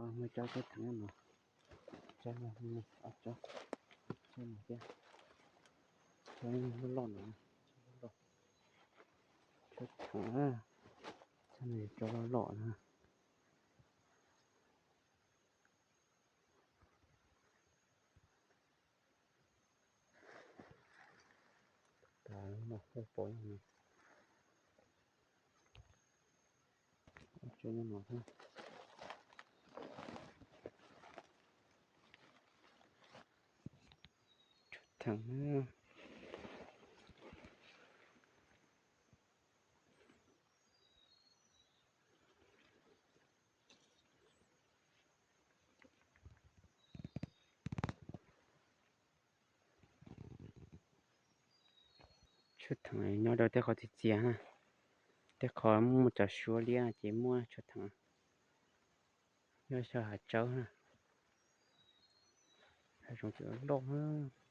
mới cho cái thằng mà cho nó cho một cái cho nó lon nữa cho thằng cho này cho nó lọ nữa nó không bối nữa cho nó thôi thằng chút thằng này nó đâu tới khó thì chia ha tới khó một chả xua lia chỉ mua chút thằng nhớ sao hạt châu ha hay trong chữ lông ha